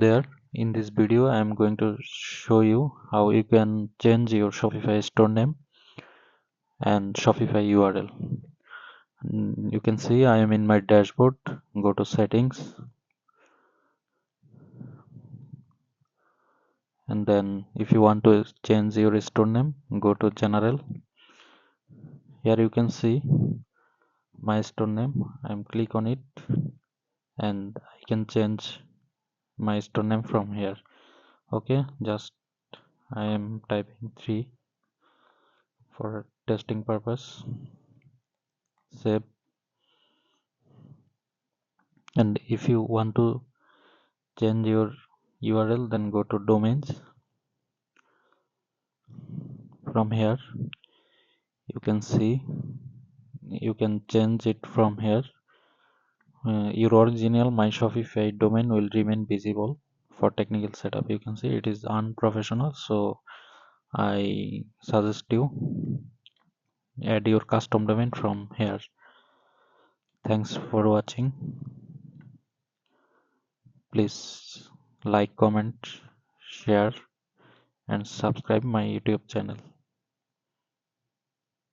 There, in this video I am going to show you how you can change your Shopify store name and Shopify URL. You can see I am in my dashboard. Go to settings, and then if you want to change your store name, go to general. Here you can see my store name. I'm click on it and I can change my store name from here. Okay, just I am typing 3 for testing purpose. Save. And if you want to change your URL, then go to domains. From here you can see you can change it from here. Your original My Shopify domain will remain visible. For technical setup, you can see it is unprofessional, so I suggest you add your custom domain from here. Thanks for watching. Please like, comment, share and subscribe my YouTube channel.